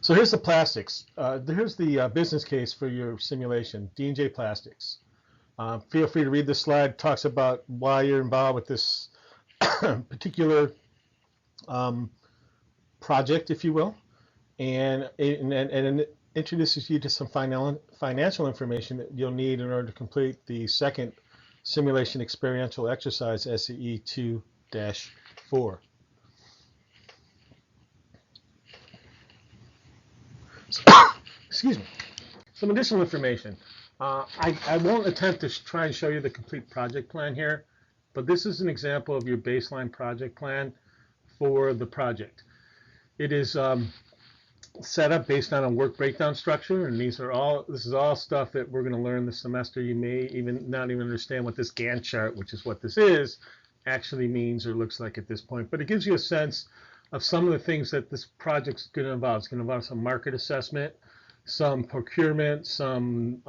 So here's the plastics. Here's the business case for your simulation, D&J Plastics. Feel free to read this slide. It talks about why you're involved with this particular project, if you will, and introduces you to some financial information that you'll need in order to complete the second simulation experiential exercise, SCE 2-4. Excuse me. Some additional information. I won't attempt to try and show you the complete project plan here, but this is an example of your baseline project plan for the project. It is set up based on a work breakdown structure, and this is all stuff that we're going to learn this semester. You may not even understand what this Gantt chart, which is what this is, actually means or looks like at this point. But it gives you a sense of some of the things that this project's going to involve. It's going to involve some market assessment, some procurement, some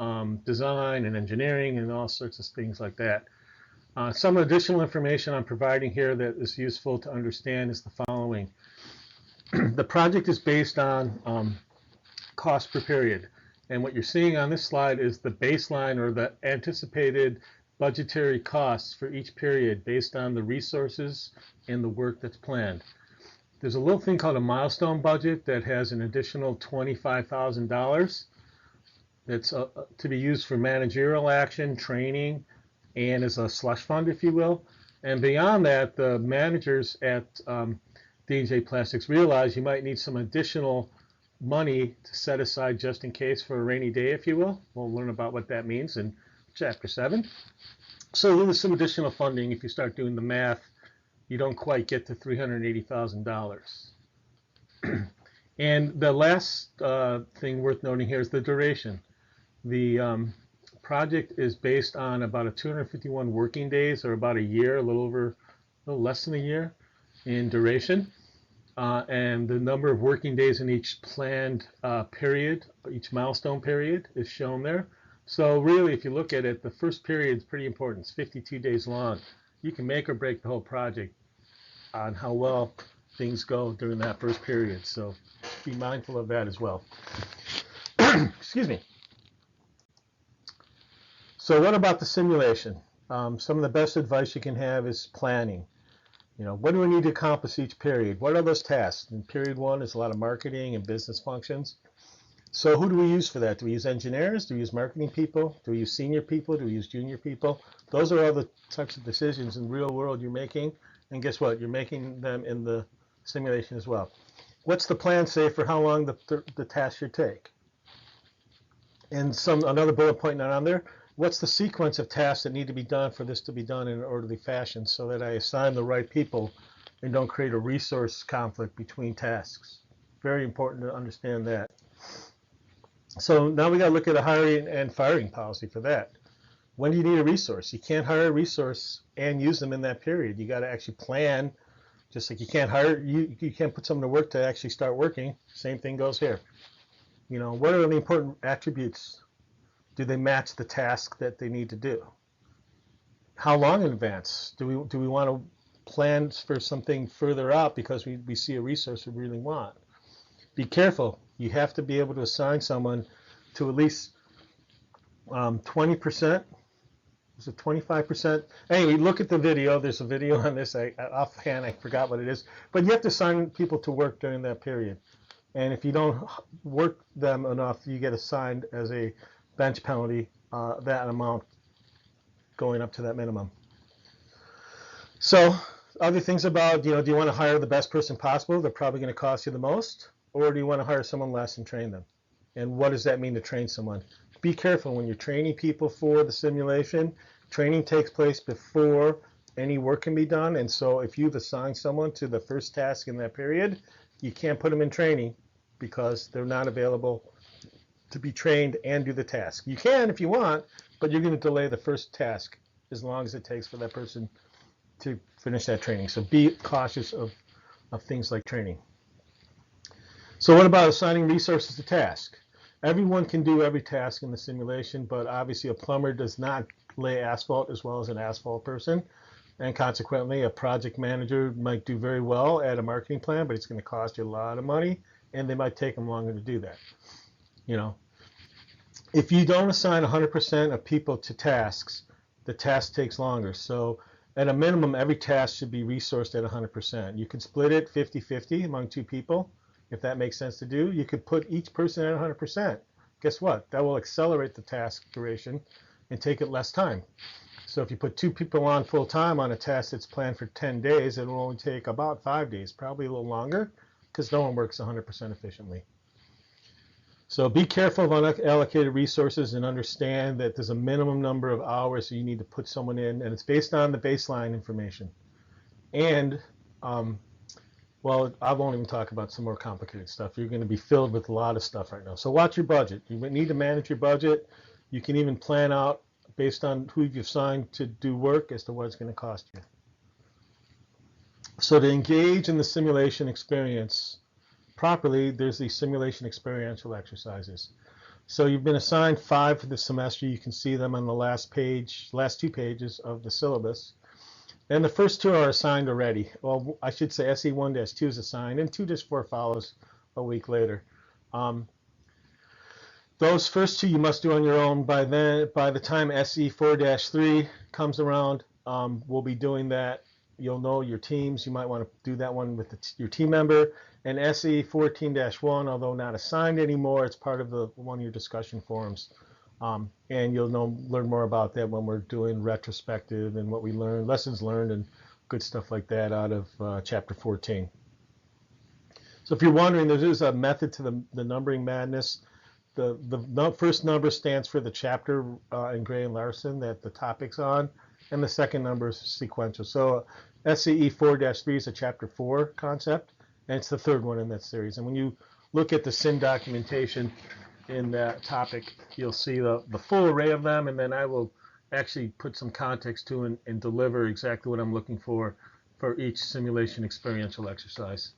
design and engineering, and all sorts of things like that. Some additional information I'm providing here that is useful to understand is the following. The project is based on cost per period. And what you're seeing on this slide is the baseline or the anticipated budgetary costs for each period based on the resources and the work that's planned. There's a little thing called a milestone budget that has an additional $25,000 that's to be used for managerial action, training, and as a slush fund, if you will. And beyond that, the managers at D&J Plastics realize you might need some additional money to set aside just in case for a rainy day, if you will. We'll learn about what that means in Chapter 7. So there's some additional funding. If you start doing the math, you don't quite get to $380,000. And the last thing worth noting here is the duration. The project is based on about 251 working days, or about a year, a little less than a year in duration. And the number of working days in each planned period, each milestone period, is shown there. So really, if you look at it, the first period is pretty important. It's 52 days long. You can make or break the whole project on how well things go during that first period. So be mindful of that as well. Excuse me. So what about the simulation? Some of the best advice you can have is planning. You know, what do we need to accomplish each period? What are those tasks? In period 1, there's a lot of marketing and business functions. So who do we use for that? Do we use engineers? Do we use marketing people? Do we use senior people? Do we use junior people? Those are all the types of decisions in the real world you're making. And guess what? You're making them in the simulation as well. What's the plan say for how long the task should take? And another bullet point not on there. What's the sequence of tasks that need to be done for this to be done in an orderly fashion so that I assign the right people and don't create a resource conflict between tasks? Very important to understand that. So now we got to look at a hiring and firing policy for that. When do you need a resource? You can't hire a resource and use them in that period. You got to actually plan. Just like you can't you can't put someone to work to actually start working. Same thing goes here. You know, what are the important attributes? Do they match the task that they need to do? How long in advance? Do we want to plan for something further out because we see a resource we really want? Be careful. You have to be able to assign someone to at least 20%. Is it 25%? Anyway, look at the video. There's a video on this. Offhand, I forgot what it is. But you have to assign people to work during that period. And if you don't work them enough, you get assigned as a bench penalty, that amount going up to that minimum. So other things about, do you want to hire the best person possible? They're probably going to cost you the most. Or do you want to hire someone less and train them? And what does that mean to train someone? Be careful when you're training people for the simulation. Training takes place before any work can be done. And so if you've assigned someone to the first task in that period, you can't put them in training because they're not available to be trained and do the task. You can if you want, but you're going to delay the first task as long as it takes for that person to finish that training. So be cautious of things like training. So what about assigning resources to task? Everyone can do every task in the simulation, but obviously a plumber does not lay asphalt as well as an asphalt person. And consequently, a project manager might do very well at a marketing plan, but it's going to cost you a lot of money and they might take them longer to do that. You know, if you don't assign 100% of people to tasks, the task takes longer. So at a minimum, every task should be resourced at 100%. You can split it 50-50 among two people, if that makes sense to do. You could put each person at 100%. Guess what? That will accelerate the task duration and take it less time. So if you put two people on full time on a task that's planned for 10 days, it will only take about 5 days, probably a little longer, because no one works 100% efficiently. So be careful of unallocated resources and understand that there's a minimum number of hours that you need to put someone in, and it's based on the baseline information. And, well, I won't even talk about some more complicated stuff. You're going to be filled with a lot of stuff right now. So watch your budget. You need to manage your budget. You can even plan out based on who you've assigned to do work as to what it's going to cost you. So to engage in the simulation experience properly, there's these simulation experiential exercises. So you've been assigned 5 for the semester. You can see them on the last 2 pages of the syllabus. And the first 2 are assigned already. Well, I should say SE1-2 is assigned, and 2-4 follows a week later. Those first 2 you must do on your own. By the time SE4-3 comes around, we'll be doing that. You'll know your teams. You might want to do that one with your team member. And SE14-1, although not assigned anymore, it's part of one of your discussion forums. And you'll learn more about that when we're doing retrospective and what we learned, lessons learned, and good stuff like that out of Chapter 14. So if you're wondering, there is a method to the numbering madness. The first number stands for the chapter in Gray and Larson that the topic's on, and the second number is sequential. So SCE4-3 is a Chapter 4 concept, and it's the 3rd one in that series. And when you look at the SIM documentation in that topic, you'll see the full array of them, and then I will actually put some context to and deliver exactly what I'm looking for each simulation experiential exercise.